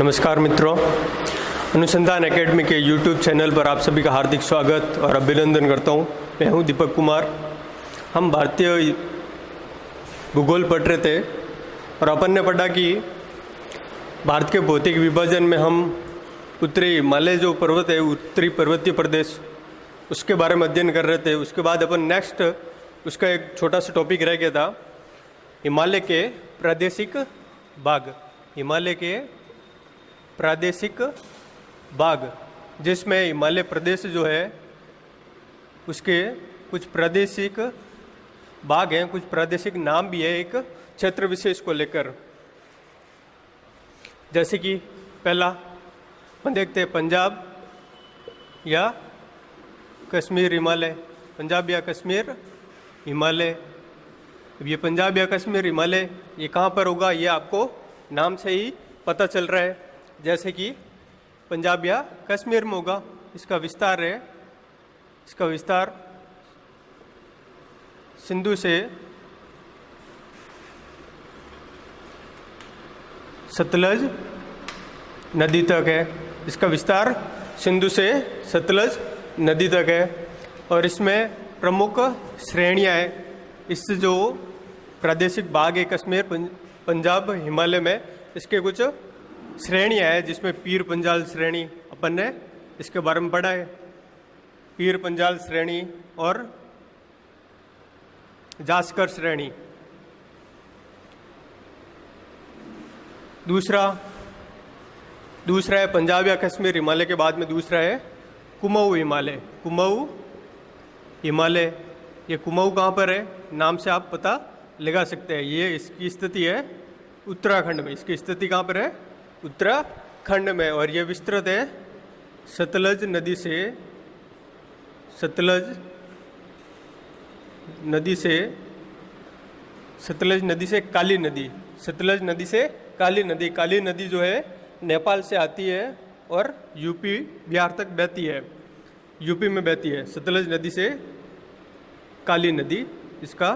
नमस्कार मित्रों, अनुसंधान एकेडमी के YouTube चैनल पर आप सभी का हार्दिक स्वागत और अभिनंदन करता हूँ। मैं हूँ दीपक कुमार। हम भारतीय भूगोल पढ़ रहे थे और अपन ने पढ़ा कि भारत के भौतिक विभाजन में हम उत्तरी हिमालय जो पर्वत है, उत्तरी पर्वतीय प्रदेश, उसके बारे में अध्ययन कर रहे थे। उसके बाद अपन नेक्स्ट उसका एक छोटा सा टॉपिक रह गया था, हिमालय के प्रादेशिक भाग। हिमालय के प्रादेशिक भाग, जिसमें हिमालय प्रदेश जो है उसके कुछ प्रादेशिक भाग हैं, कुछ प्रादेशिक नाम भी है एक क्षेत्र विशेष को लेकर। जैसे कि पहला हम देखते हैं पंजाब या कश्मीर हिमालय। पंजाब या कश्मीर हिमालय। अब ये पंजाब या कश्मीर हिमालय ये कहाँ पर होगा, ये आपको नाम से ही पता चल रहा है। जैसे कि पंजाब या कश्मीर में होगा। इसका विस्तार है, इसका विस्तार सिंधु से सतलज नदी तक है। इसका विस्तार सिंधु से सतलज नदी तक है और इसमें प्रमुख श्रेणियां हैं। इस जो प्रादेशिक भाग है कश्मीर पंजाब हिमालय में, इसके कुछ श्रेणियां हैं, जिसमें पीर पंजाल श्रेणी अपन ने इसके बारे में पढ़ा है। पीर पंजाल श्रेणी और जास्कर श्रेणी। दूसरा है पंजाब या कश्मीर हिमालय के बाद में दूसरा है कुमाऊं हिमालय। कुमाऊं हिमालय, ये कुमाऊं कहाँ पर है, नाम से आप पता लगा सकते हैं। ये इसकी स्थिति है उत्तराखंड में। इसकी स्थिति कहाँ पर है, उत्तराखंड में। और ये विस्तृत है सतलज नदी से काली नदी। सतलज नदी से काली नदी। काली नदी जो है नेपाल से आती है और यूपी बिहार तक बहती है, यूपी में बहती है। सतलज नदी से काली नदी इसका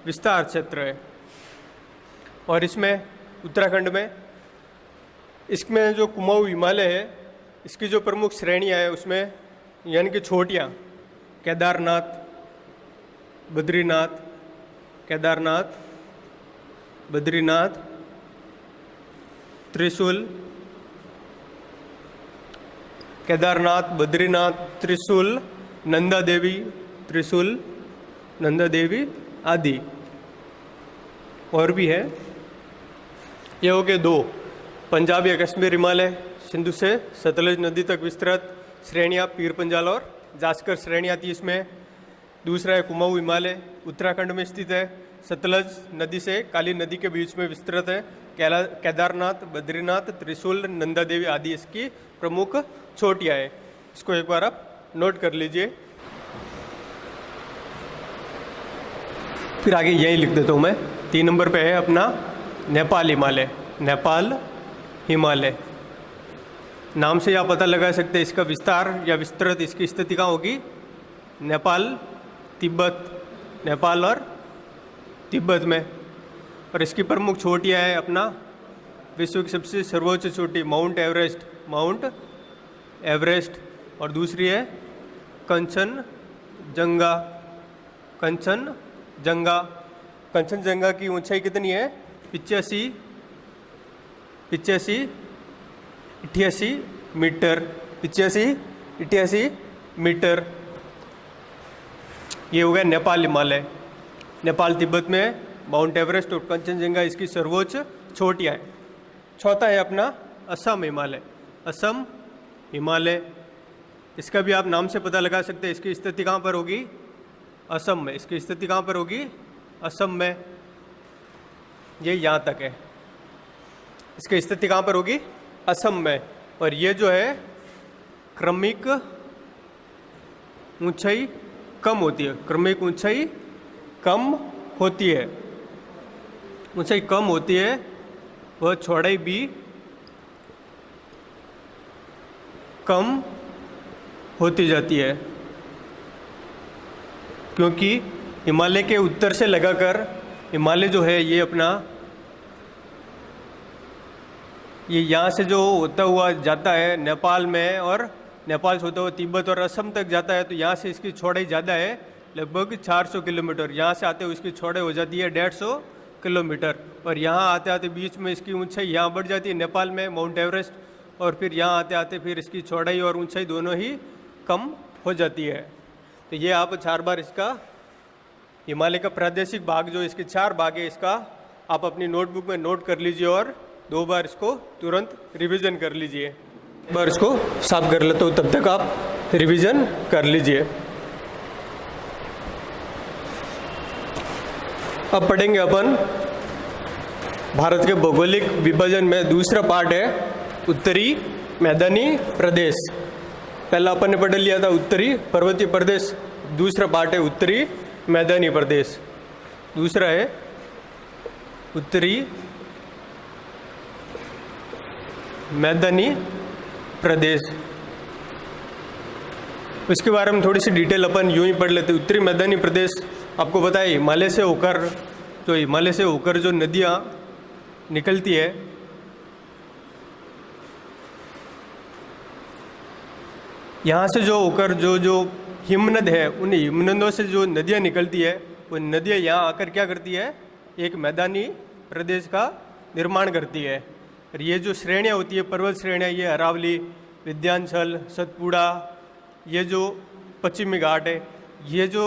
विस्तार क्षेत्र है। और इसमें उत्तराखंड में, इसमें जो कुमाऊं हिमालय है, इसकी जो प्रमुख श्रेणियां है उसमें यानी कि छोटियां केदारनाथ, बद्रीनाथ, केदारनाथ, बद्रीनाथ, त्रिशूल, केदारनाथ, बद्रीनाथ, त्रिशूल, नंदा देवी आदि और भी है। ये हो गए दो, पंजाब या कश्मीर हिमालय, सिंधु से सतलज नदी तक विस्तृत श्रेणियाँ, पीर पंजाल और जास्कर श्रेणियाँ थी इसमें। दूसरा है कुमाऊं हिमालय, उत्तराखंड में स्थित है, सतलज नदी से काली नदी के बीच में विस्तृत है। केदारनाथ, बद्रीनाथ, त्रिशूल, नंदा देवी आदि इसकी प्रमुख चोटियाँ है। इसको एक बार आप नोट कर लीजिए। फिर आगे यही लिख देता हूँ मैं। 3 नंबर पे है अपना नेपाल हिमालय। नेपाल हिमालय नाम से आप पता लगा सकते हैं इसका विस्तार या विस्तृत, इसकी स्थिति कहाँ होगी, नेपाल, तिब्बत, नेपाल और तिब्बत में। और इसकी प्रमुख चोटियाँ है अपना विश्व की सबसे सर्वोच्च चोटी माउंट एवरेस्ट, और दूसरी है कंचनजंगा की ऊंचाई कितनी है, 88 मीटर। ये हो गया नेपाल हिमालय। नेपाल तिब्बत में माउंट एवरेस्ट और कंचनजंगा इसकी सर्वोच्च चोटियाँ हैं। चौथा है अपना असम हिमालय। इसका भी आप नाम से पता लगा सकते हैं। इसकी स्थिति कहाँ पर होगी, असम में। इसकी स्थिति कहाँ पर होगी, असम में। ये यहाँ तक है, इसकी स्थिति कहाँ पर होगी, असम में। और ये जो है क्रमिक ऊंचाई कम होती है, क्रमिक ऊंचाई कम होती है, ऊंचाई कम होती है, वह चौड़ाई भी कम होती जाती है। क्योंकि हिमालय के उत्तर से लगाकर हिमालय जो है ये अपना ये यहाँ से जो होता हुआ जाता है नेपाल में, और नेपाल से होता हुआ तिब्बत और असम तक जाता है, तो यहाँ से इसकी चौड़ाई ज़्यादा है, लगभग 400 किलोमीटर। यहाँ से आते हुए इसकी चौड़ाई हो जाती है 150 किलोमीटर, और यहाँ आते आते बीच में इसकी ऊंचाई यहाँ बढ़ जाती है नेपाल में, माउंट एवरेस्ट, और फिर यहाँ आते आते फिर इसकी चौड़ाई और ऊंचाई दोनों ही कम हो जाती है। तो ये आप 4 बार इसका हिमालय का प्रादेशिक भाग जो इसके 4 भाग है, इसका आप अपनी नोटबुक में नोट कर लीजिए और 2 बार इसको तुरंत रिवीजन कर लीजिए। एक बार इसको साफ कर लेता हूँ, तब तक आप रिवीजन कर लीजिए। अब पढ़ेंगे अपन भारत के भौगोलिक विभाजन में दूसरा पार्ट है उत्तरी मैदानी प्रदेश। पहला अपन ने पढ़ लिया था उत्तरी पर्वतीय प्रदेश, दूसरा पार्ट है उत्तरी मैदानी प्रदेश। दूसरा है उत्तरी मैदानी प्रदेश। उसके बारे में थोड़ी सी डिटेल अपन यूं ही पढ़ लेते। उत्तरी मैदानी प्रदेश आपको पता है हिमालय से होकर जो नदियाँ निकलती है, यहाँ से जो होकर जो हिमनद है, उन हिमनदों से जो नदियाँ निकलती है, वो नदियाँ यहाँ आकर क्या करती है, एक मैदानी प्रदेश का निर्माण करती है। और ये जो श्रेणियाँ होती है, पर्वत श्रेणियाँ, ये अरावली, विंध्याचल, सतपुड़ा, ये जो पश्चिमी घाट है, ये जो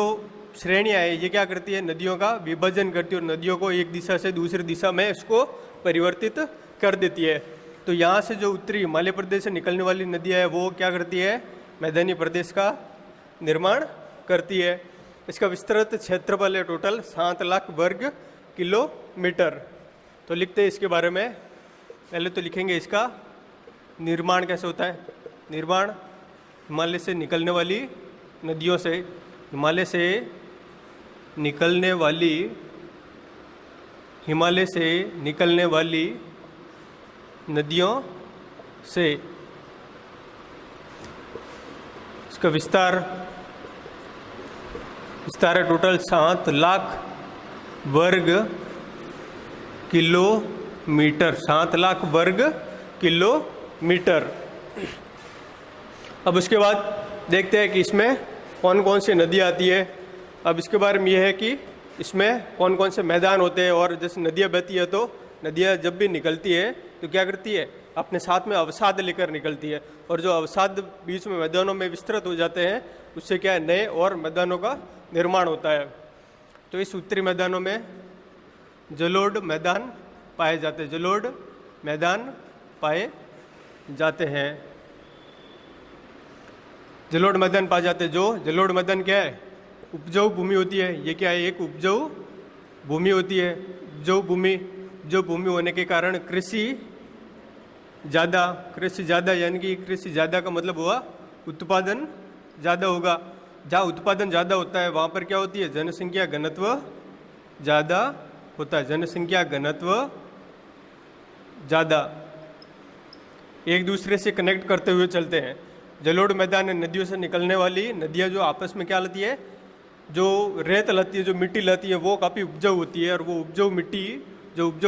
श्रेणियाँ है, ये क्या करती है, नदियों का विभाजन करती है और नदियों को एक दिशा से दूसरी दिशा में इसको परिवर्तित कर देती है। तो यहाँ से जो उत्तरी हिमालय प्रदेश से निकलने वाली नदियाँ है, वो क्या करती है, मैदानी प्रदेश का निर्माण करती है। इसका विस्तृत क्षेत्रफल है टोटल 7 लाख वर्ग किलोमीटर। तो लिखते हैं इसके बारे में। पहले तो लिखेंगे इसका निर्माण कैसे होता है। निर्माण हिमालय से निकलने वाली नदियों से, हिमालय से निकलने वाली नदियों से इसका विस्तार है टोटल 7 लाख वर्ग किलोमीटर। 7 लाख वर्ग किलोमीटर। अब उसके बाद देखते हैं कि इसमें कौन कौन सी नदी आती है। अब इसके बारे में यह है कि इसमें कौन कौन से मैदान होते हैं, और जैसे नदियाँ बहती है तो नदियाँ जब भी निकलती है तो क्या करती है, अपने साथ में अवसाद लेकर निकलती है, और जो अवसाद बीच में मैदानों में विस्तृत हो जाते हैं, उससे क्या है, नए और मैदानों का निर्माण होता है। तो इस उत्तरी मैदानों में जलोढ़ मैदान पाए जाते हैं, जलोढ़ मैदान पाए जाते हैं। जलोढ़ मैदान पाए जाते हैं। जो जलोढ़ मैदान क्या है, उपजाऊ भूमि होती है। ये क्या है, एक उपजाऊ भूमि होती है। उपजाऊ भूमि होने के कारण कृषि ज़्यादा, यानी कि कृषि ज़्यादा का मतलब हुआ उत्पादन ज़्यादा होगा। जहाँ उत्पादन ज़्यादा होता है वहाँ पर क्या होती है, जनसंख्या घनत्व ज़्यादा होता है। जनसंख्या घनत्व ज़्यादा, एक दूसरे से कनेक्ट करते हुए चलते हैं। जलोढ़ मैदान नदियों से निकलने वाली नदियाँ जो आपस में क्या लाती है, जो रेत लाती है, जो मिट्टी लाती है, वो काफ़ी उपजाऊ होती है। और वो उपजाऊ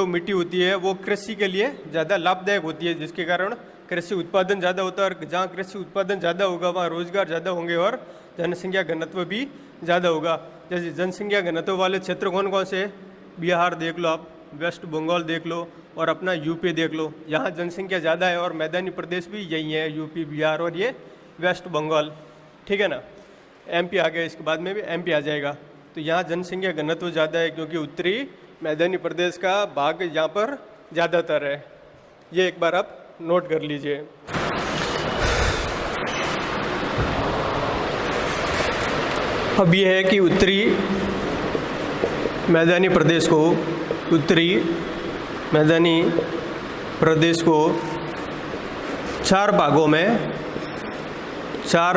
मिट्टी होती है वो कृषि के लिए ज़्यादा लाभदायक होती है, जिसके कारण कृषि उत्पादन ज़्यादा होता है। और जहाँ कृषि उत्पादन ज़्यादा होगा वहाँ रोजगार ज़्यादा होंगे और जनसंख्या घनत्व भी ज़्यादा होगा। जैसे जनसंख्या घनत्व वाले क्षेत्र कौन कौन से, बिहार देख लो आप, वेस्ट बंगाल देख लो, और अपना यूपी देख लो। यहाँ जनसंख्या ज़्यादा है और मैदानी प्रदेश भी यही है, यूपी, बिहार और ये वेस्ट बंगाल। ठीक है ना। एमपी आ गया, इसके बाद में भी एमपी आ जाएगा। तो यहाँ जनसंख्या घनत्व ज़्यादा है क्योंकि उत्तरी मैदानी प्रदेश का भाग यहाँ पर ज़्यादातर है। ये एक बार आप नोट कर लीजिए। अब ये है कि उत्तरी मैदानी प्रदेश को 4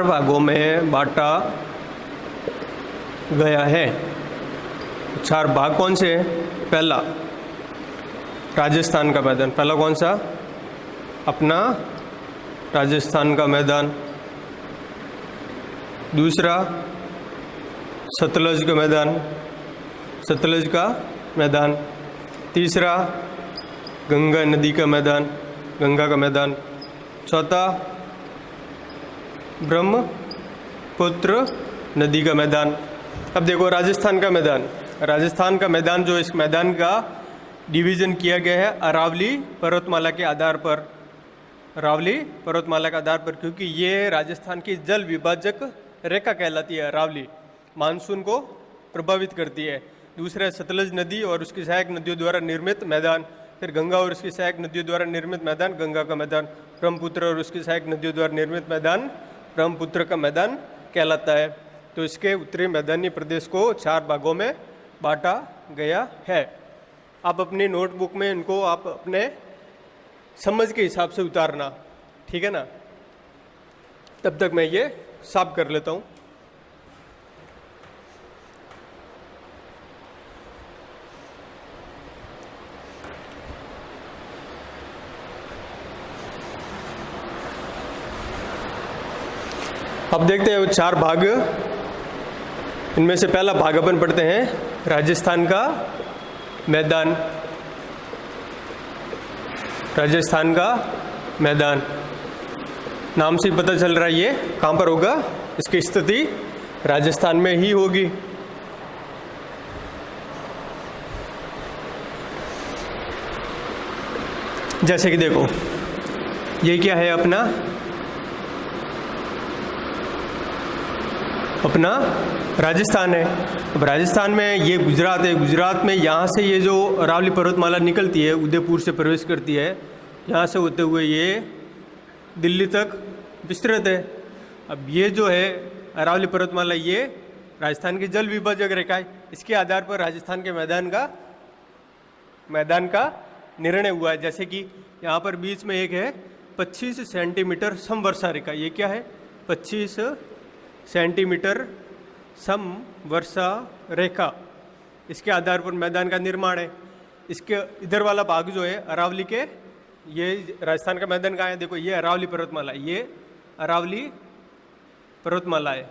भागों में बांटा गया है। 4 भाग कौन से हैं? पहला राजस्थान का मैदान, पहला कौन सा, अपना राजस्थान का मैदान। दूसरा सतलज का मैदान। तीसरा गंगा नदी का मैदान। गंगा का मैदान। चौथा ब्रह्मपुत्र नदी का मैदान। अब देखो राजस्थान का मैदान, राजस्थान का मैदान जो इस मैदान का डिवीज़न किया गया है अरावली पर्वतमाला के आधार पर, अरावली पर्वतमाला के आधार पर, क्योंकि ये राजस्थान की जल विभाजक रेखा कहलाती है। अरावली मानसून को प्रभावित करती है। दूसरा है सतलज नदी और उसकी सहायक नदियों द्वारा निर्मित मैदान। फिर गंगा और उसकी सहायक नदियों द्वारा निर्मित मैदान, गंगा का मैदान। ब्रह्मपुत्र और उसकी सहायक नदियों द्वारा निर्मित मैदान, ब्रह्मपुत्र का मैदान कहलाता है। तो इसके उत्तरी मैदानी प्रदेश को 4 भागों में बांटा गया है। आप अपनी नोटबुक में इनको आप अपने समझ के हिसाब से उतारना, ठीक है ना। तब तक मैं ये साफ कर लेता हूँ। अब देखते हैं वो 4 भाग। इनमें से पहला भाग अपन पढ़ते हैं राजस्थान का मैदान। राजस्थान का मैदान नाम से ही पता चल रहा है ये कहाँ पर होगा, इसकी स्थिति राजस्थान में ही होगी। जैसे कि देखो ये क्या है, अपना राजस्थान है। अब राजस्थान में ये गुजरात है, गुजरात में यहाँ से ये जो अरावली पर्वतमाला निकलती है उदयपुर से प्रवेश करती है, यहाँ से होते हुए ये दिल्ली तक विस्तृत है। अब ये जो है अरावली पर्वतमाला ये राजस्थान की जल विभाजक रेखा है। इसके आधार पर राजस्थान के मैदान का निर्णय हुआ है। जैसे कि यहाँ पर बीच में एक है 25 सेंटीमीटर समवर्षा रेखा। ये क्या है, 25 सेंटीमीटर समवर्षा रेखा। इसके आधार पर मैदान का निर्माण है। इसके इधर वाला भाग जो है अरावली के, ये राजस्थान का मैदान कहाँ है, देखो ये अरावली पर्वतमाला, ये अरावली पर्वतमाला है।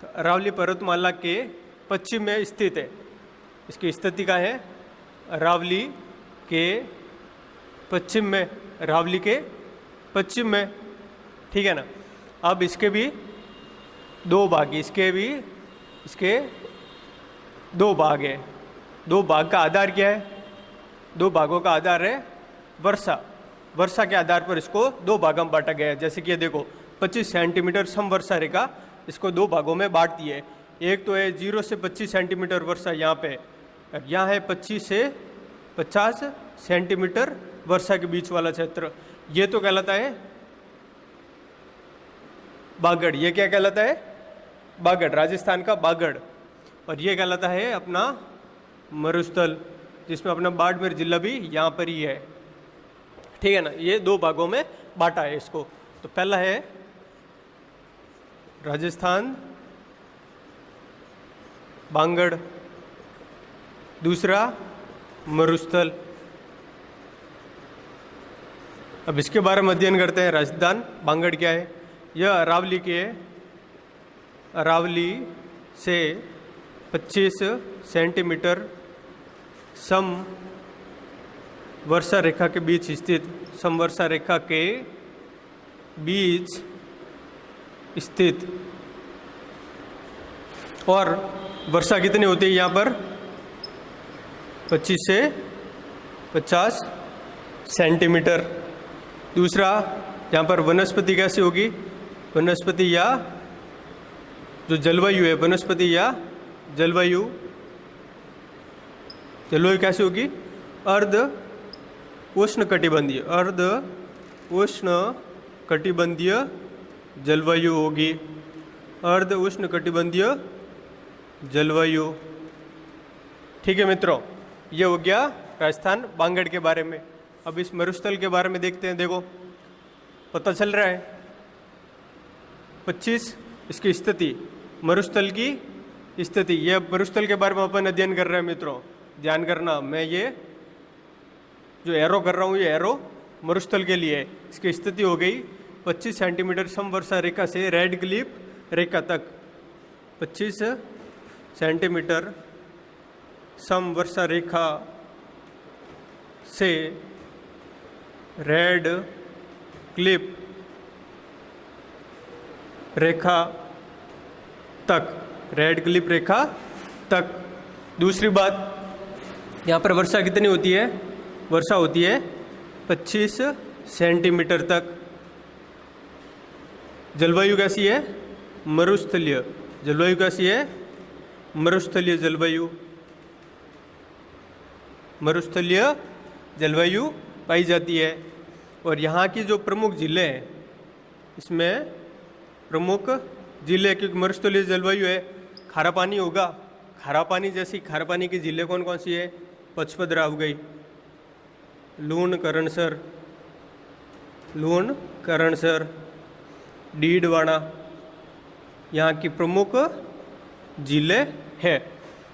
तो अरावली पर्वतमाला के पश्चिम में स्थित है। इसकी स्थिति कहाँ है, अरावली के पश्चिम में, अरावली के पश्चिम में, ठीक है ना। अब इसके भी 2 भाग, इसके 2 भाग है। 2 भाग का आधार क्या है, 2 भागों का आधार है वर्षा के आधार पर इसको 2 भागों में बांटा गया है। जैसे कि ये देखो 25 सेंटीमीटर समवर्षा रेखा इसको 2 भागों में बांटती है। एक तो है 0 से 25 सेंटीमीटर वर्षा यहाँ पे, और यहाँ है 25 से 50 सेंटीमीटर वर्षा के बीच वाला क्षेत्र। ये तो कहलाता है बागड़। ये क्या कहलाता है, बागड़, राजस्थान का बागड़। और ये कहलाता है अपना मरुस्थल, जिसमें अपना बाड़मेर जिला भी यहाँ पर ही है, ठीक है ना। ये 2 भागों में बांटा है इसको। तो पहला है राजस्थान बांगड़, दूसरा मरुस्थल। अब इसके बारे में अध्ययन करते हैं। राजस्थान बांगड़ क्या है, यह अरावली से 25 सेंटीमीटर सम वर्षा रेखा के बीच स्थित, समवर्षा रेखा के बीच स्थित, और वर्षा कितनी होती है यहाँ पर, 25 से 50 सेंटीमीटर। दूसरा यहाँ पर वनस्पति कैसी होगी, वनस्पति या जो जलवायु है, वनस्पति या जलवायु कैसी होगी, अर्ध उष्णकटिबंधीय, अर्ध उष्णकटिबंधीय जलवायु होगी, अर्ध उष्णकटिबंधीय जलवायु, ठीक है मित्रों। ये हो गया राजस्थान बांगड़ के बारे में। अब इस मरुस्थल के बारे में देखते हैं। देखो पता चल रहा है 25 इसकी स्थिति, मरुस्थल की स्थिति। ये मरुस्थल के बारे में अपन अध्ययन कर रहे हैं मित्रों, ध्यान करना। मैं ये जो एरो कर रहा हूँ ये एरो मरुस्थल के लिए है। इसकी स्थिति हो गई 25 सेंटीमीटर समवर्षा रेखा से रेड क्लिफ रेखा तक, 25 सेंटीमीटर समवर्षा रेखा से रेड क्लिप रेखा तक, रेड क्लिप रेखा तक। दूसरी बात, यहाँ पर वर्षा कितनी होती है? वर्षा होती है 25 सेंटीमीटर तक। जलवायु कैसी है? मरुस्थलीय। जलवायु कैसी है? मरुस्थलीय जलवायु। मरुस्थलीय जलवायु पाई जाती है। और यहाँ की जो प्रमुख जिले हैं, इसमें प्रमुख जिले, क्योंकि मरुस्थलीय जलवायु है, खारा पानी होगा। खारा पानी जैसी खारा पानी की जिले कौन कौन सी है? पचपदरा हो गई, लूण करणसर, लूण करणसर, डीडवाना, यहाँ की प्रमुख जिले हैं।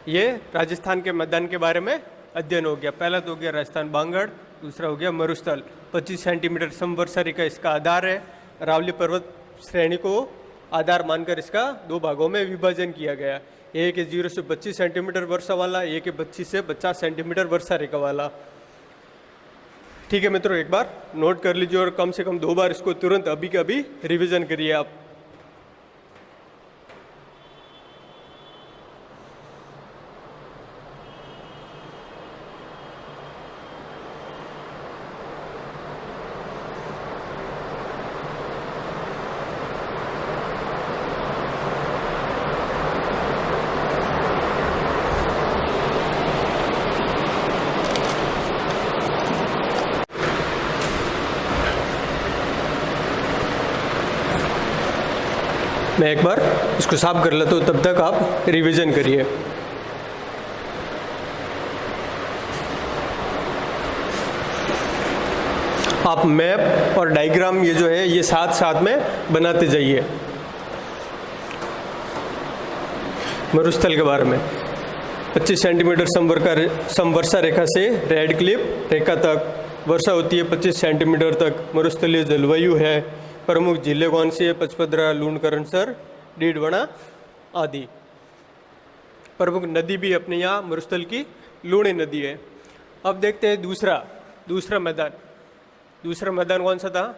ये राजस्थान के मैदान के बारे में अध्ययन हो गया। पहला तो हो गया राजस्थान बांगड़, दूसरा हो गया मरुस्थल। 25 सेंटीमीटर समवर्षा रेखा इसका आधार है। अरावली पर्वत श्रेणी को आधार मानकर इसका 2 भागों में विभाजन किया गया। एक है 0 से 25 सेंटीमीटर वर्षा वाला, एक है 25 से 50 सेंटीमीटर वर्षा रेखा वाला। ठीक है मित्रों, एक बार नोट कर लीजिए और कम से कम 2 बार इसको तुरंत अभी के अभी रिवीजन करिए आप। मैं एक बार इसको साफ कर लेता हूँ, तब तक आप रिवीजन करिए। आप मैप और डायग्राम ये जो है ये साथ साथ में बनाते जाइए। मरुस्थल के बारे में 25 सेंटीमीटर समवर्षा रेखा से रेड क्लिप रेखा तक वर्षा होती है 25 सेंटीमीटर तक। मरुस्थलीय जलवायु है। प्रमुख जिले कौन से है? पचपदरा, लूणकरणसर, डीडवाना आदि। प्रमुख नदी भी अपने यहाँ मरुस्थल की लूणी नदी है। अब देखते हैं दूसरा मैदान। दूसरा मैदान कौन सा था?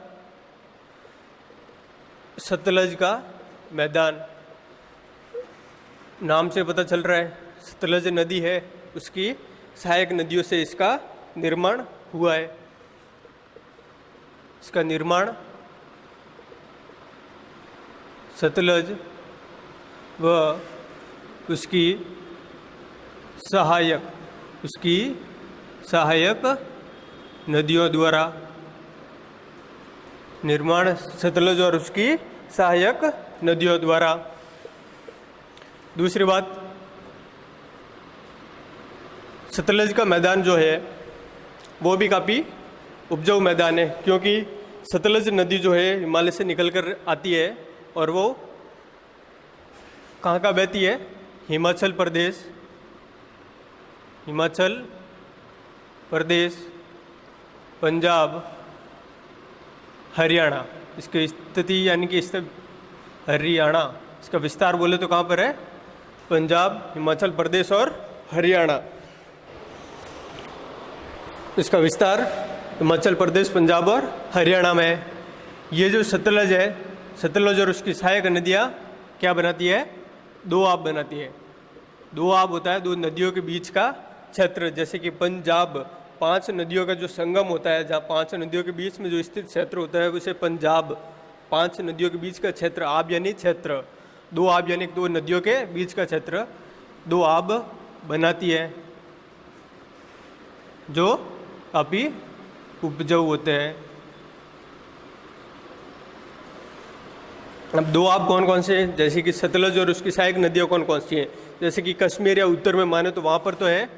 सतलज का मैदान। नाम से पता चल रहा है सतलज नदी है, उसकी सहायक नदियों से इसका निर्माण हुआ है। इसका निर्माण सतलज व उसकी सहायक नदियों द्वारा, निर्माण सतलज और उसकी सहायक नदियों द्वारा। दूसरी बात, सतलज का मैदान जो है वो भी काफ़ी उपजाऊ मैदान है, क्योंकि सतलज नदी जो है हिमालय से निकलकर आती है और वो कहाँ बहती है? हिमाचल प्रदेश, पंजाब, हरियाणा। इसकी स्थिति यानी कि हरियाणा, इसका विस्तार बोले तो कहाँ पर है? पंजाब, हिमाचल प्रदेश और हरियाणा। इसका विस्तार हिमाचल प्रदेश, पंजाब और हरियाणा में है। ये जो सतलज है, सतलज और उसकी सहायक नदियाँ क्या बनाती है? 2 आप बनाती है। 2 आप होता है 2 नदियों के बीच का क्षेत्र। जैसे कि पंजाब 5 नदियों का जो संगम होता है, जहाँ 5 नदियों के बीच में जो स्थित क्षेत्र होता है उसे पंजाब, 5 नदियों के बीच का क्षेत्र। आप यानी क्षेत्र, 2 आप यानी 2 नदियों के बीच का क्षेत्र 2 आप बनाती है, जो काफ़ी उपजाऊ होते हैं। अब 2 आप कौन कौन से हैं? जैसे कि सतलज और उसकी सहायक नदियाँ कौन कौन सी हैं? जैसे कि कश्मीर या उत्तर में माने तो वहाँ पर तो है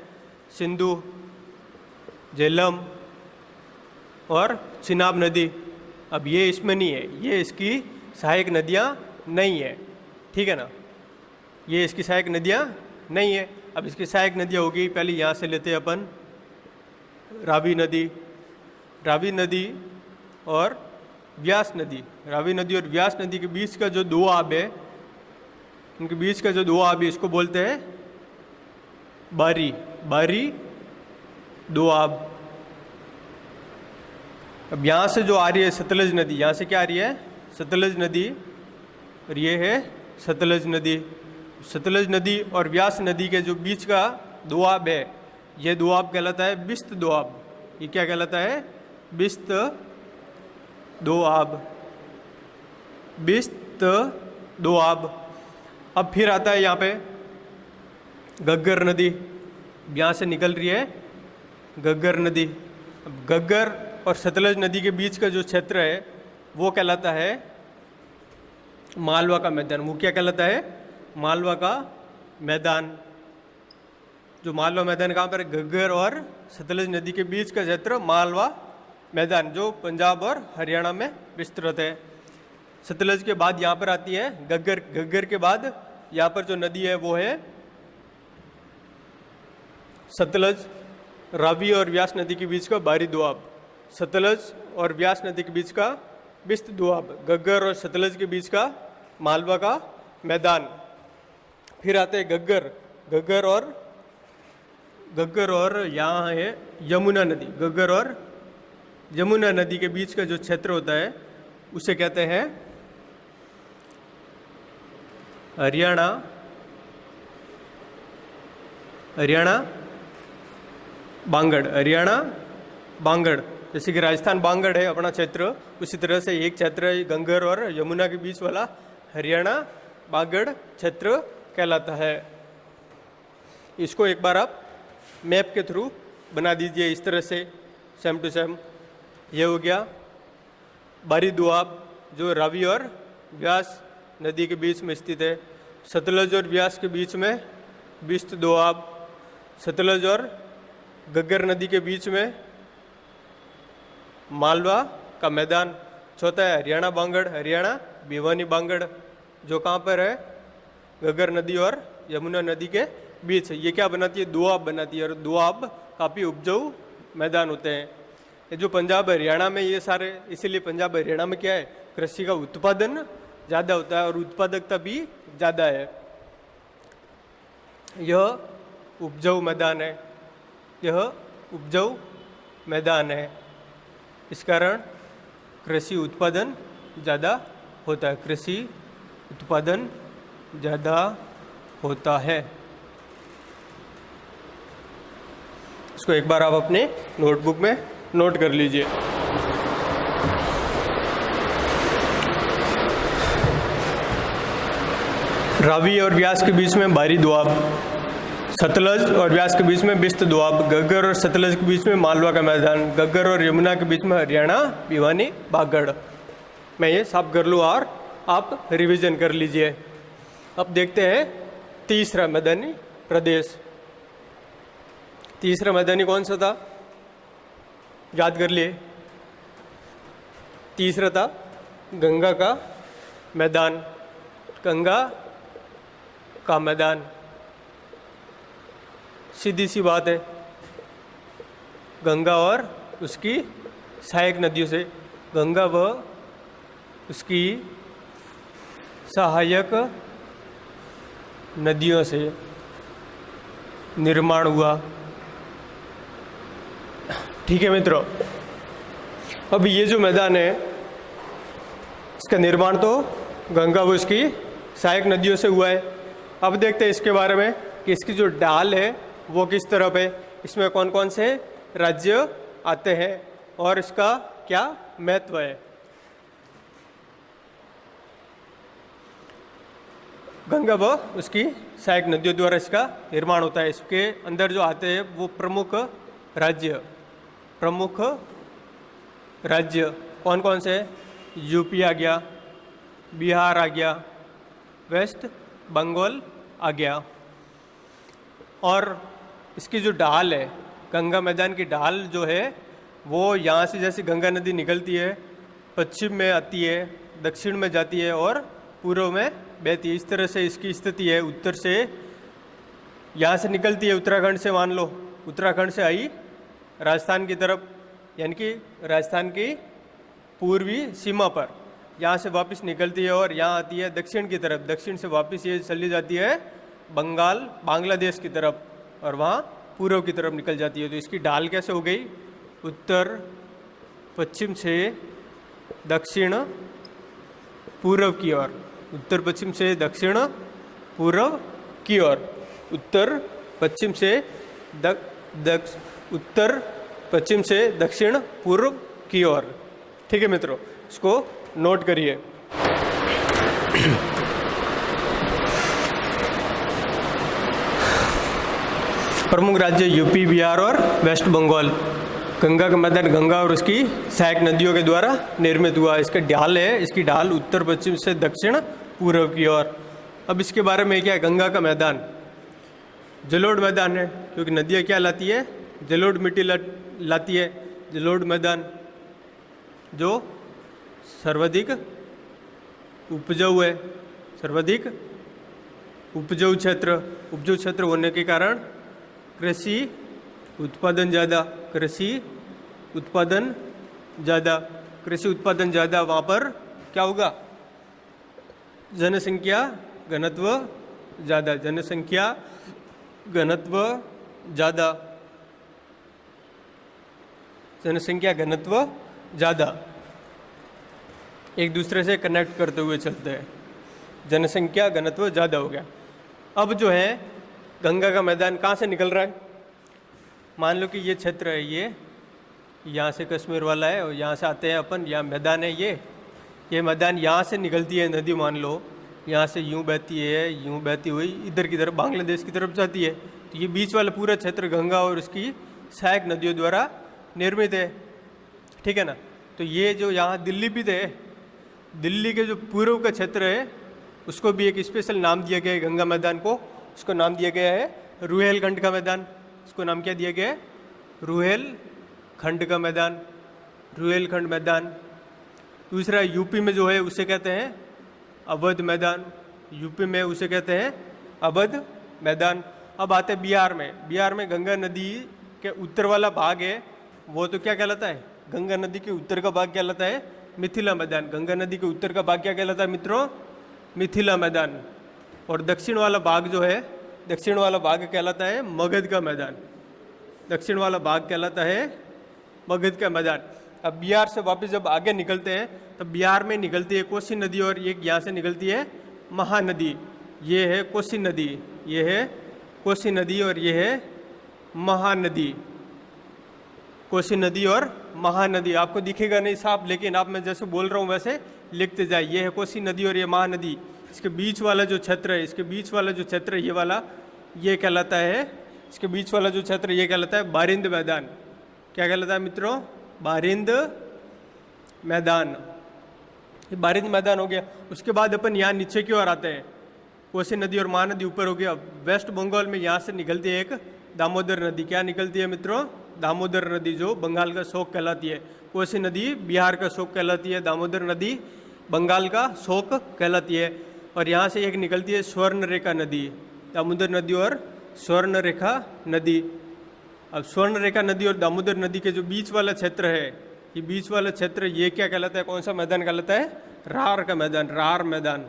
सिंधु, झेलम और चिनाब नदी। अब ये इसमें नहीं है, ये इसकी सहायक नदियाँ नहीं है, ठीक है ना? ये इसकी सहायक नदियाँ नहीं है। अब इसकी सहायक नदियाँ होगी, पहले यहाँ से लेते हैं अपन रावी नदी और व्यास नदी। रावी नदी और व्यास नदी के बीच का जो 2 आब है, उनके बीच का जो 2 आब है इसको बोलते हैं बारी 2 आब। अब यहाँ से जो आ रही है सतलज नदी, यहाँ से क्या आ रही है? सतलज नदी, और ये है सतलज नदी। सतलज नदी और व्यास नदी के जो बीच का दोआब है, ये दोआब कहलाता है बिस्त दोआब। ये क्या कहलाता है? बिस्त दोआब, बिस्त दोआब। अब फिर आता है यहाँ पे घग्गर नदी, यहाँ से निकल रही है घग्गर नदी। अब घग्गर और सतलज नदी के बीच का जो क्षेत्र है वो कहलाता है मालवा का मैदान। वो क्या कहलाता है? मालवा का मैदान। जो मालवा मैदान कहाँ पर है? घग्गर और सतलज नदी के बीच का क्षेत्र मालवा मैदान, जो पंजाब और हरियाणा में विस्तृत है। सतलज के बाद यहाँ पर आती है घग्गर। घग्गर के बाद यहाँ पर जो नदी है वो है सतलज। रावी और व्यास नदी के बीच का बारी दोआब, सतलज और व्यास नदी के बीच का बिस्त दोआब, घग्गर और सतलज के बीच का मालवा का मैदान। फिर आते हैं घग्गर। घग्गर और यहाँ है यमुना नदी। घग्गर और यमुना नदी के बीच का जो क्षेत्र होता है उसे कहते हैं हरियाणा बांगड़। हरियाणा बांगड़, जैसे कि राजस्थान बांगड़ है अपना क्षेत्र, उसी तरह से एक क्षेत्र है घग्गर और यमुना के बीच वाला हरियाणा बांगड़ क्षेत्र कहलाता है। इसको एक बार आप मैप के थ्रू बना दीजिए इस तरह से, सेम टू सेम। ये हो गया बारी दोआब, जो रावी और व्यास नदी के बीच में स्थित है। सतलज और व्यास के बीच में बिस्त दोआब। सतलज और घग्गर नदी के बीच में मालवा का मैदान। चौथा है हरियाणा बांगड़, हरियाणा भिवानी बांगड़, जो कहाँ पर है? घग्गर नदी और यमुना नदी के बीच। ये क्या बनाती है? दोआब बनाती है, और दोआब काफ़ी उपजाऊ मैदान होते हैं। ये जो पंजाब हरियाणा में ये सारे, इसीलिए पंजाब हरियाणा में क्या है? कृषि का उत्पादन ज़्यादा होता है और उत्पादकता भी ज़्यादा है। यह उपजाऊ मैदान है, यह उपजाऊ मैदान है। इस कारण कृषि उत्पादन ज़्यादा होता है, कृषि उत्पादन ज़्यादा होता है। इसको एक बार आप अपने नोटबुक में नोट कर लीजिए। रावी और व्यास के बीच में बारी दोआब, सतलज और व्यास के बीच में बिस्त दोआब, घग्गर और सतलज के बीच में मालवा का मैदान, घग्गर और यमुना के बीच में हरियाणा भिवानी बांगड़। मैं ये साफ कर लूँ और आप रिवीजन कर लीजिए। अब देखते हैं तीसरा मैदानी प्रदेश। तीसरा मैदानी कौन सा था? याद कर लिए। तीसरा था गंगा का मैदान। गंगा का मैदान, सीधी सी बात है, गंगा और उसकी सहायक नदियों से, गंगा व उसकी सहायक नदियों से निर्माण हुआ। ठीक है मित्रों, अब ये जो मैदान है इसका निर्माण तो गंगा व उसकी सहायक नदियों से हुआ है। अब देखते हैं इसके बारे में कि इसकी जो ढाल है वो किस तरफ है, इसमें कौन कौन से राज्य आते हैं और इसका क्या महत्व है। गंगा व उसकी सहायक नदियों द्वारा इसका निर्माण होता है। इसके अंदर जो आते हैं वो प्रमुख राज्य कौन कौन से? यूपी आ गया, बिहार आ गया, वेस्ट बंगाल आ गया। और इसकी जो ढाल है, गंगा मैदान की ढाल जो है वो यहाँ से जैसे गंगा नदी निकलती है, पश्चिम में आती है, दक्षिण में जाती है और पूर्व में बहती है। इस तरह से इसकी स्थिति है। उत्तर से यहाँ से निकलती है, उत्तराखंड से मान लो, उत्तराखंड से आई राजस्थान की तरफ, यानी कि राजस्थान की पूर्वी सीमा पर, यहाँ से वापस निकलती है और यहाँ आती है दक्षिण की तरफ। दक्षिण से वापस ये चली जाती है बांग्लादेश की तरफ और वहाँ पूर्व की तरफ निकल जाती है। तो इसकी ढाल कैसे हो गई? उत्तर पश्चिम से दक्षिण पूर्व की ओर, उत्तर पश्चिम से दक्षिण पूर्व की ओर, उत्तर पश्चिम से उत्तर पश्चिम से दक्षिण पूर्व की ओर। ठीक है मित्रों, इसको नोट करिए। प्रमुख राज्य यूपी, बिहार और वेस्ट बंगाल। गंगा का मैदान गंगा और उसकी सहायक नदियों के द्वारा निर्मित हुआ। इसका ढाल है, इसकी ढाल उत्तर पश्चिम से दक्षिण पूर्व की ओर। अब इसके बारे में क्या है, गंगा का मैदान जलोढ़ मैदान है, क्योंकि नदियाँ क्या लाती है, जलोढ़ मिट्टी लाती है। जलोढ़ मैदान जो सर्वाधिक उपजाऊ है, सर्वाधिक उपजाऊ क्षेत्र होने के कारण कृषि उत्पादन ज़्यादा, कृषि उत्पादन ज़्यादा। वहाँ पर क्या होगा, जनसंख्या घनत्व ज़्यादा, जनसंख्या घनत्व ज़्यादा, एक दूसरे से कनेक्ट करते हुए चलते हैं। जनसंख्या घनत्व ज़्यादा हो गया। अब जो है गंगा का मैदान कहाँ से निकल रहा है, मान लो कि ये क्षेत्र है, ये यहाँ से कश्मीर वाला है और यहाँ से आते हैं अपन, यहाँ मैदान है, ये मैदान यहाँ से निकलती है नदी, मान लो यहाँ से यूँ बहती है, यूँ बहती हुई इधर की तरफ बांग्लादेश की तरफ जाती है। तो ये बीच वाला पूरा क्षेत्र गंगा और उसकी सहायक नदियों द्वारा निर्मित है। ठीक है ना। तो ये जो यहाँ दिल्ली भी है, दिल्ली के जो पूर्व का क्षेत्र है उसको भी एक स्पेशल नाम दिया गया है गंगा मैदान को। उसको नाम दिया गया है रुहेलखंड का मैदान। इसको नाम क्या दिया गया है, रुहेलखंड का मैदान, रुहेलखंड मैदान। दूसरा यूपी में जो है उसे कहते हैं अवध मैदान, यूपी में उसे कहते हैं अवध मैदान। अब आते हैं बिहार में। बिहार में गंगा नदी के उत्तर वाला भाग है, वो तो क्या कहलाता है, गंगा नदी के उत्तर का भाग कहलाता है मिथिला मैदान। गंगा नदी के उत्तर का भाग क्या कहलाता है मित्रों, मिथिला मैदान। और दक्षिण वाला भाग जो है, दक्षिण वाला भाग कहलाता है मगध का मैदान, दक्षिण वाला भाग कहलाता है मगध का मैदान। अब बिहार से वापस जब आगे निकलते हैं तब बिहार में निकलती है कोसी नदी और ये यहाँ से निकलती है महानदी। ये है कोसी नदी, ये है कोसी नदी और ये है महानदी, कोसी नदी और महानदी। आपको दिखेगा नहीं साफ, लेकिन आप मैं जैसे बोल रहा हूँ वैसे लिखते जाए। ये है कोसी नदी और ये महानदी। इसके बीच वाला जो क्षेत्र है, इसके बीच वाला जो क्षेत्र ये वाला, ये कहलाता है, इसके बीच वाला जो क्षेत्र ये कहलाता है बारिंद मैदान। क्या कहलाता है मित्रों, बारिंद मैदान। ये बारिंद मैदान हो गया। उसके बाद अपन यहाँ नीचे की ओर आते हैं, कोसी नदी और महानदी ऊपर हो गया। वेस्ट बंगाल में यहाँ से निकलती है एक दामोदर नदी। क्या निकलती है मित्रों, दामोदर नदी, जो बंगाल का शोक कहलाती है। कोसी नदी बिहार का शोक कहलाती है, दामोदर नदी बंगाल का शोक कहलाती है। और यहाँ से एक निकलती है स्वर्ण रेखा नदी, दामोदर नदी और स्वर्ण रेखा नदी। अब स्वर्ण रेखा नदी और दामोदर नदी के जो बीच वाला क्षेत्र है, ये बीच वाला क्षेत्र ये क्या कहलाता है, कौन सा मैदान कहलाता है, रार का मैदान, रार मैदान।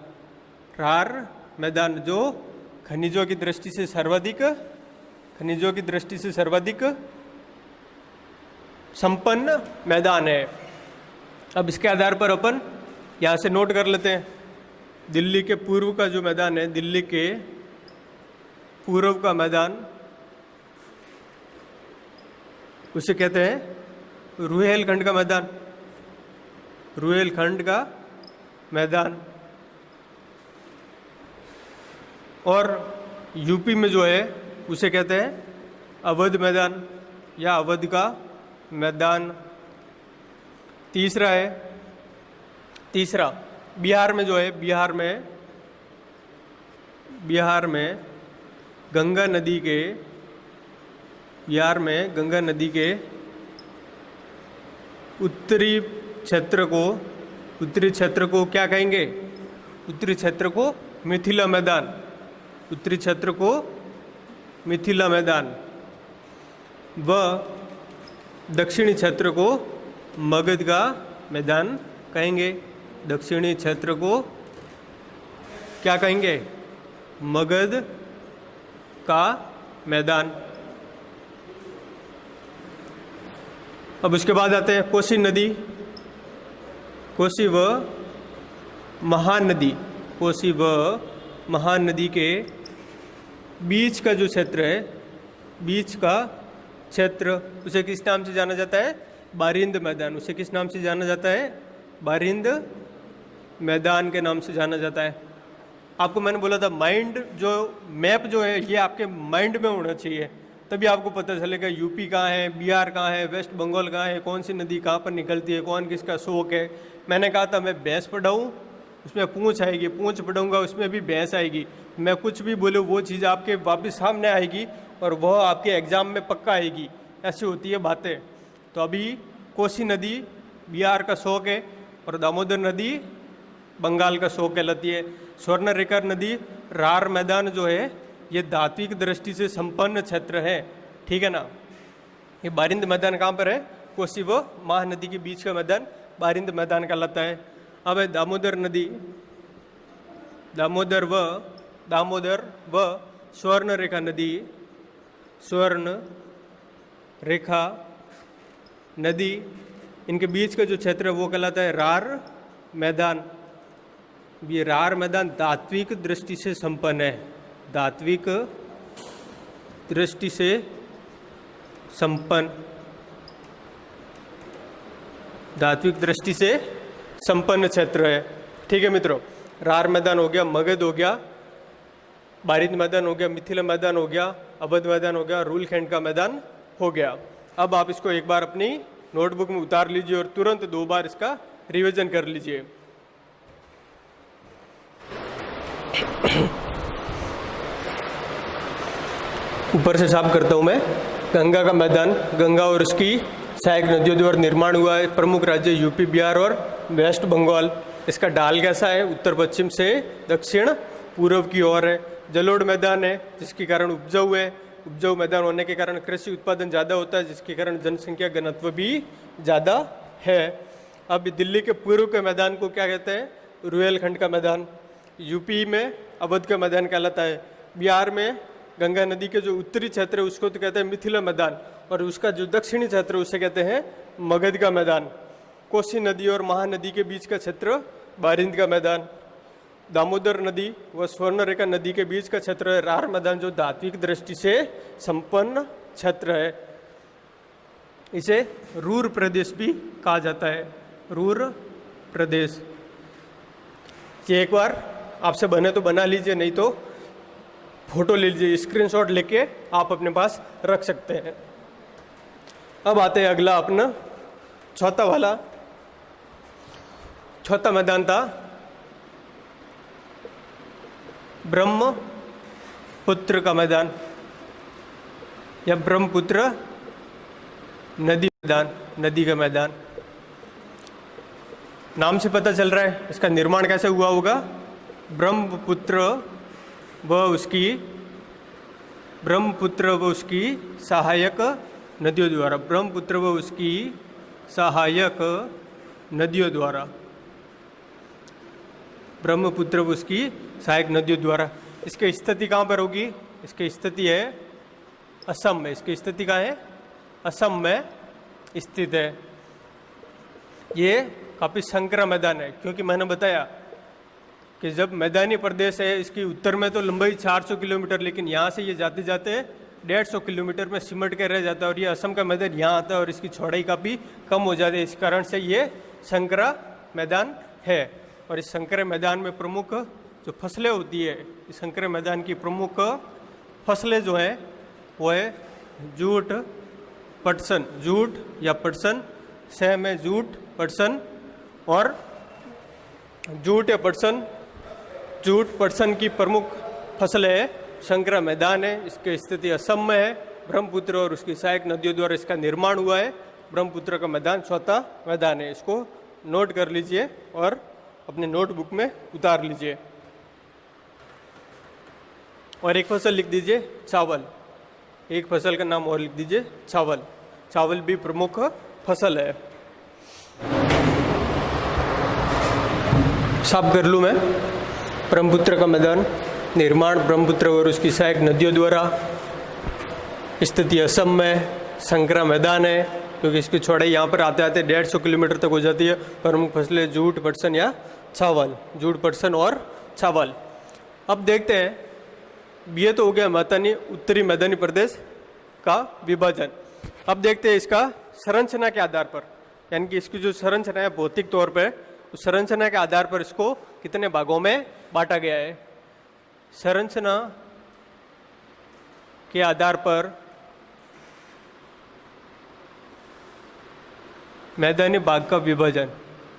रार मैदान जो खनिजों की दृष्टि से सर्वाधिक, खनिजों की दृष्टि से सर्वाधिक संपन्न मैदान है। अब इसके आधार पर अपन यहाँ से नोट कर लेते हैं, दिल्ली के पूर्व का जो मैदान है, दिल्ली के पूर्व का मैदान उसे कहते हैं रुहेलखंड का मैदान, रुहेलखंड का मैदान। और यूपी में जो है उसे कहते हैं अवध मैदान या अवध का मैदान। तीसरा है, तीसरा बिहार में जो है, बिहार में गंगा नदी के, बिहार में गंगा नदी के उत्तरी क्षेत्र को, उत्तरी क्षेत्र को क्या कहेंगे, उत्तरी क्षेत्र को मिथिला मैदान, उत्तरी क्षेत्र को मिथिला मैदान। व दक्षिणी क्षेत्र को मगध का मैदान कहेंगे। दक्षिणी क्षेत्र को क्या कहेंगे, मगध का मैदान। अब उसके बाद आते हैं कोसी नदी, कोसी व महानदी। कोसी व महानदी के बीच का जो क्षेत्र है, बीच का क्षेत्र, उसे किस नाम से जाना जाता है? बारिंद मैदान। उसे किस नाम से जाना जाता है? बारिंद मैदान के नाम से जाना जाता है। आपको मैंने बोला था माइंड जो मैप जो है ये आपके माइंड में होना चाहिए, तभी आपको पता चलेगा यूपी कहाँ है, बिहार कहाँ है, वेस्ट बंगाल कहाँ है, कौन सी नदी कहाँ पर निकलती है, कौन किसका शौक है। मैंने कहा था मैं भैंस पढ़ाऊँ उसमें पूंछ आएगी, पूंछ पढ़ूंगा उसमें भी भैंस आएगी। मैं कुछ भी बोलूँ वो चीज़ आपके वापस सामने आएगी और वह आपके एग्जाम में पक्का आएगी। ऐसी होती है बातें। तो अभी कोसी नदी बिहार का शौक है और दामोदर नदी बंगाल का शौक कहलाती है। स्वर्णरेखा नदी रार मैदान जो है ये धात्विक दृष्टि से संपन्न क्षेत्र है, ठीक है ना। ये बारिंद मैदान कहाँ पर है? कोसी व महानदी के बीच का मैदान बारिंद मैदान कहलाता है। अब है दामोदर नदी, दामोदर व स्वर्ण रेखा नदी, स्वर्ण रेखा नदी, इनके बीच का जो क्षेत्र है वो कहलाता है रार मैदान। ये रार मैदान धात्विक दृष्टि से संपन्न है, धात्विक दृष्टि से संपन्न, धात्विक दृष्टि से संपन्न क्षेत्र है, ठीक है मित्रों। रार मैदान हो गया, मगध हो गया, बारिंद मैदान हो गया, मिथिला मैदान हो गया, अवध मैदान हो गया, रूलखंड का मैदान हो गया। अब आप इसको एक बार अपनी नोटबुक में उतार लीजिए और तुरंत 2 बार इसका रिवीजन कर लीजिए। ऊपर से साफ करता हूं मैं। गंगा का मैदान, गंगा और उसकी सहायक नदियों द्वारा निर्माण हुआ है। प्रमुख राज्य यूपी, बिहार और वेस्ट बंगाल। इसका ढाल कैसा है? उत्तर पश्चिम से दक्षिण पूर्व की ओर है। जलोढ़ मैदान है जिसके कारण उपजाऊ है। उपजाऊ मैदान होने के कारण कृषि उत्पादन ज़्यादा होता है, जिसके कारण जनसंख्या घनत्व भी ज़्यादा है। अब दिल्ली के पूर्व के मैदान को क्या कहते हैं? रुहेलखंड का मैदान। यूपी में अवध का मैदान कहलाता है। बिहार में गंगा नदी के जो उत्तरी क्षेत्र है उसको तो कहते हैं मिथिला मैदान, और उसका जो दक्षिणी क्षेत्र है उसे कहते हैं मगध का मैदान। कोसी नदी और महानदी के बीच का क्षेत्र बारिंद का मैदान। दामोदर नदी व स्वर्णरेखा नदी के बीच का क्षेत्र है रार मैदान, जो धात्विक दृष्टि से संपन्न क्षेत्र है। इसे रूर प्रदेश भी कहा जाता है, रूर प्रदेश। ये एक बार आपसे बने तो बना लीजिए, नहीं तो फोटो ले लीजिए, स्क्रीनशॉट लेके आप अपने पास रख सकते हैं। अब आते हैं अगला अपना चौथा वाला। चौथा मैदान था ब्रह्मपुत्र का मैदान या ब्रह्मपुत्र नदी मैदान, नदी का मैदान। नाम से पता चल रहा है इसका निर्माण कैसे हुआ होगा। ब्रह्मपुत्र व उसकी सहायक नदियों द्वारा, ब्रह्मपुत्र व उसकी सहायक नदियों द्वारा, ब्रह्मपुत्र व उसकी सहायक नदियों द्वारा। इसकी स्थिति कहाँ पर होगी? इसकी स्थिति है असम में। इसकी स्थिति कहाँ है? असम में स्थित है। ये काफ़ी संकरा मैदान है, क्योंकि मैंने बताया कि जब मैदानी प्रदेश है इसकी उत्तर में तो लंबाई 400 किलोमीटर, लेकिन यहाँ से ये जाते जाते 150 किलोमीटर में सिमट के रह जाता है, और ये असम का मैदान यहाँ आता है और इसकी चौड़ाई काफ़ी कम हो जाती है। इस कारण से ये संकरा मैदान है। और इस संकरे मैदान में प्रमुख जो फसलें होती है, इस संकरे मैदान की प्रमुख फसलें जो हैं वो है जूट, पटसन, जूट या पटसन, सह में जूट, पटसन, और जूट या पटसन, जूट पटसन की प्रमुख फसल है संकरा मैदान है। इसकी स्थिति असम में है। ब्रह्मपुत्र और उसकी सहायक नदियों द्वारा इसका निर्माण हुआ है। ब्रह्मपुत्र का मैदान चौथा मैदान है। इसको नोट कर लीजिए और अपने नोटबुक में उतार लीजिए। और एक फसल लिख दीजिए चावल। एक फसल का नाम और लिख दीजिए चावल। चावल भी प्रमुख फसल है। साफ कर लूँ मैं। ब्रह्मपुत्र का मैदान, निर्माण ब्रह्मपुत्र और उसकी सहायक नदियों द्वारा, स्थिति असम में, संकरा मैदान है, क्योंकि इसकी चौड़ाई यहाँ पर आते आते 150 किलोमीटर तक हो जाती है। प्रमुख फसलें जूट, पटसन या चावल, जूट, पटसन और चावल। अब देखते हैं, ये तो हो गया मैदानी, उत्तरी मैदानी प्रदेश का विभाजन। अब देखते हैं इसका संरचना के आधार पर, यानी कि इसकी जो संरचना है भौतिक तौर पे, उस संरचना के आधार पर इसको कितने भागों में बांटा गया है। संरचना के आधार पर मैदानी भाग का विभाजन,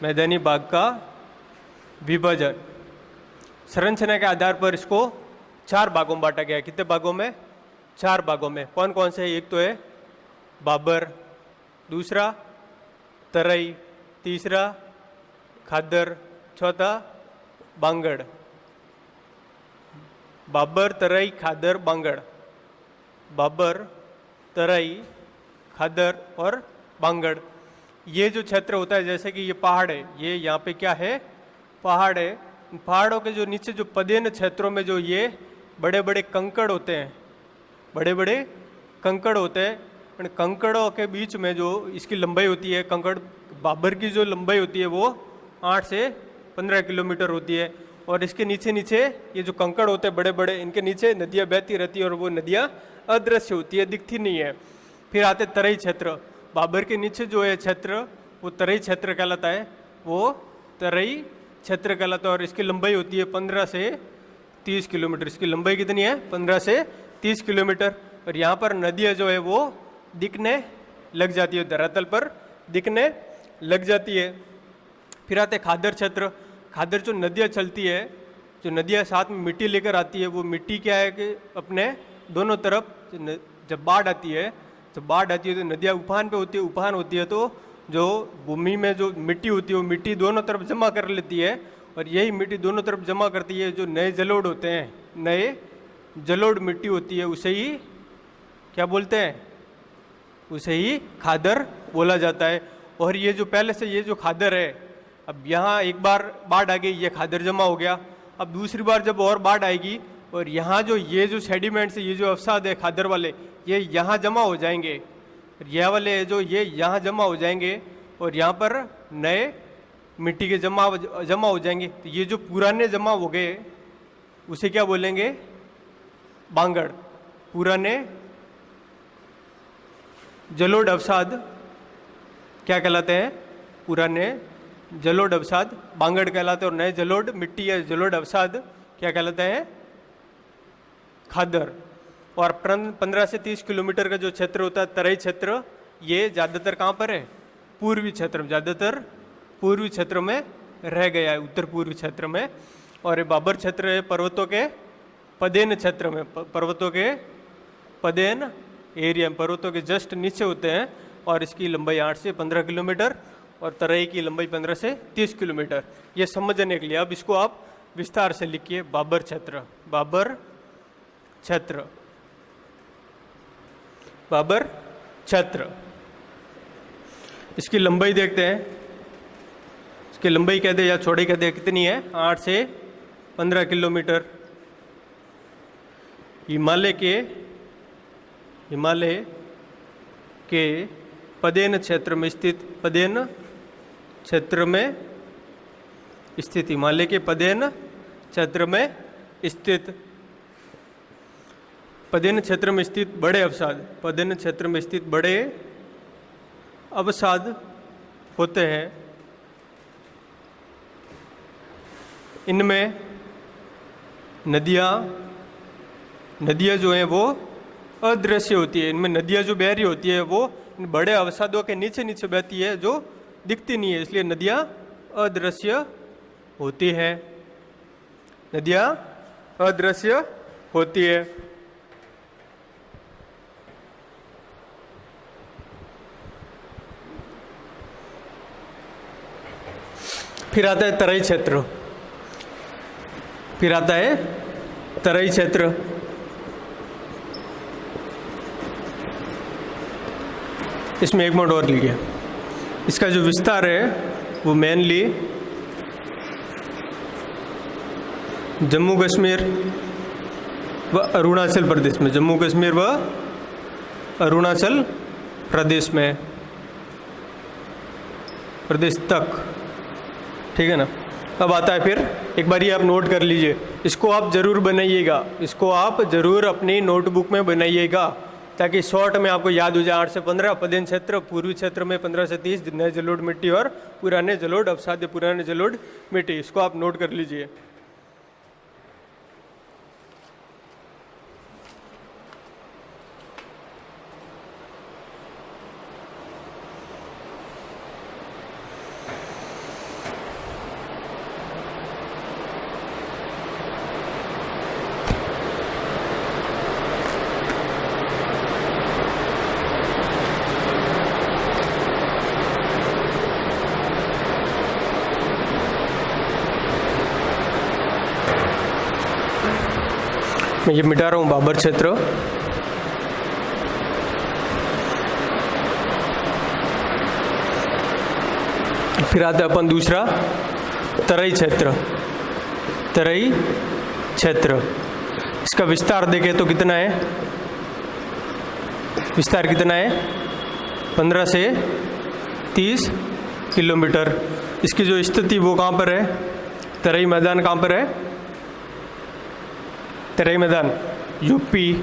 मैदानी भाग का विभाजन, संरचना के आधार पर इसको 4 भागों में बांटा गया है। कितने भागों में? 4 भागों में। कौन कौन से? एक तो है बाबर, दूसरा तराई, तीसरा खादर, चौथा बांगड़। बाबर, तराई, खादर, बांगड़। बाबर, तराई, खादर और बांगड़। ये जो क्षेत्र होता है, जैसे कि ये पहाड़ है, ये यहाँ पे क्या है? पहाड़ है। पहाड़ों के जो नीचे जो पदेन क्षेत्रों में जो ये बड़े बड़े कंकड़ होते हैं, बड़े बड़े कंकड़ होते हैं, उन कंकड़ों के बीच में जो इसकी लंबाई होती है, कंकड़ बाबर की जो लंबाई होती है वो 8 से 15 किलोमीटर होती है। और इसके नीचे नीचे ये जो कंकड़ होते हैं बड़े बड़े, इनके नीचे नदियाँ बहती रहती है और वो नदियाँ अदृश्य होती है, दिखती नहीं है। फिर आते तराई क्षेत्र। बाबर के नीचे जो है क्षेत्र वो तराई क्षेत्र कहलाता है, वो तराई क्षेत्र कहलाता है। और इसकी लंबाई होती है 15 से 30 किलोमीटर। इसकी लंबाई कितनी है? 15 से 30 किलोमीटर। और यहाँ पर नदियाँ जो है वो दिखने लग जाती है, धरातल पर दिखने लग जाती है। फिर आते खादर क्षेत्र। खादर जो नदियाँ चलती है, जो नदियाँ साथ में मिट्टी लेकर आती है, वो मिट्टी क्या है कि अपने दोनों तरफ जब बाढ़ आती है, जब बाढ़ आती है तो नदियाँ उफान पे होती है, उफान होती है तो जो भूमि में जो मिट्टी होती है वो मिट्टी दोनों तरफ जमा कर लेती है। और यही मिट्टी दोनों तरफ जमा करती है, जो नए जलोढ़ होते हैं, नए जलोढ़ मिट्टी होती है, उसे ही क्या बोलते हैं? उसे ही खादर बोला जाता है। और ये जो पहले से ये जो खादर है, अब यहाँ एक बार बाढ़ आ गई, ये खादर जमा हो गया। अब दूसरी बार जब और बाढ़ आएगी और यहाँ जो ये जो सेडिमेंट्स है, ये जो अवसाद है खादर वाले, ये यहाँ जमा हो जाएंगे, यह वाले जो ये यहाँ जमा हो जाएंगे और यहाँ पर नए मिट्टी के जमा हो जाएंगे। तो ये जो पुराने जमा हो गए उसे क्या बोलेंगे? बांगड़। पुराने जलोढ़ अवसाद क्या कहलाते हैं? पुराने जलोढ़ अवसाद बांगड़ कहलाते हैं। और नए जलोढ़ मिट्टी या जलोढ़ अवसाद क्या कहलाते हैं? खादर। और 15 से 30 किलोमीटर का जो क्षेत्र होता है तराई क्षेत्र, ये ज़्यादातर कहाँ पर है? पूर्वी क्षेत्र में, ज़्यादातर पूर्वी क्षेत्र में रह गया है, उत्तर पूर्वी क्षेत्र में। और ये बाबर क्षेत्र है पर्वतों के पदेन क्षेत्र में, पर्वतों के पदेन एरिया में, पर्वतों के जस्ट नीचे होते हैं। और इसकी लंबाई 8 से 15 किलोमीटर और तराई की लंबाई 15 से 30 किलोमीटर। ये समझने के लिए अब इसको आप विस्तार से लिखिए। बाबर क्षेत्र, बाबर क्षेत्र, बाबर क्षेत्र। इसकी लंबाई देखते हैं, इसकी लंबाई कहते हैं या चौड़ाई कहते हैं, कितनी है? 8 से 15 किलोमीटर। हिमालय के पदेन क्षेत्र में स्थित, पदेन क्षेत्र में स्थित, हिमालय के पदेन क्षेत्र में स्थित, पदेन क्षेत्र में स्थित बड़े अवसाद, पदेन क्षेत्र में स्थित बड़े अवसाद होते हैं। इनमें नदियाँ जो हैं वो अदृश्य होती है। इनमें नदियाँ जो बह रही होती है वो इन बड़े अवसादों के नीचे नीचे बहती है, जो दिखती नहीं है, इसलिए नदियाँ अदृश्य होती है। नदियाँ अदृश्य होती है। फिर आता है तराई क्षेत्र, फिर आता है तराई क्षेत्र। इसमें एक मिनट और लीजिए। इसका जो विस्तार है वो मेनली जम्मू कश्मीर व अरुणाचल प्रदेश में, जम्मू कश्मीर व अरुणाचल प्रदेश में प्रदेश तक, ठीक है ना। अब आता है फिर, एक बार ये आप नोट कर लीजिए, इसको आप ज़रूर बनाइएगा, इसको आप ज़रूर अपनी नोटबुक में बनाइएगा ताकि शॉर्ट में आपको याद हो जाए। 8 से 15 पदेन क्षेत्र, पूर्वी क्षेत्र में 15 से 30 नए जलोढ़ मिट्टी और पुराने जलोढ़ अवसाद्य पुराने जलोढ़ मिट्टी, इसको आप नोट कर लीजिए। मैं ये मिटा रहा हूँ बाबर क्षेत्र। फिर आता है अपन दूसरा तराई क्षेत्र। तराई क्षेत्र, इसका विस्तार देखें तो कितना है, विस्तार कितना है, 15 से 30 किलोमीटर। इसकी जो स्थिति वो कहाँ पर है, तराई मैदान कहाँ पर है, तराई मैदान यूपी,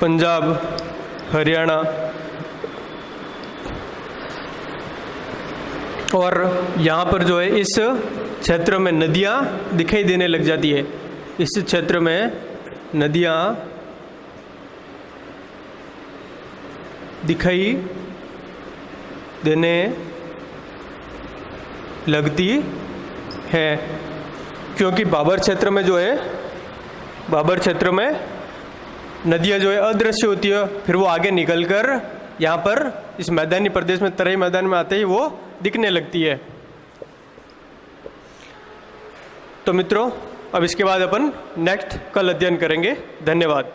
पंजाब, हरियाणा और यहाँ पर जो है इस क्षेत्र में नदियाँ दिखाई देने लग जाती है। इस क्षेत्र में नदियाँ दिखाई देने लगती है, क्योंकि बाबर क्षेत्र में जो है, बाबर क्षेत्र में नदियाँ जो है अदृश्य होती है, फिर वो आगे निकलकर यहाँ पर इस मैदानी प्रदेश में तराई मैदान में आते ही वो दिखने लगती है। तो मित्रों, अब इसके बाद अपन नेक्स्ट कल अध्ययन करेंगे। धन्यवाद।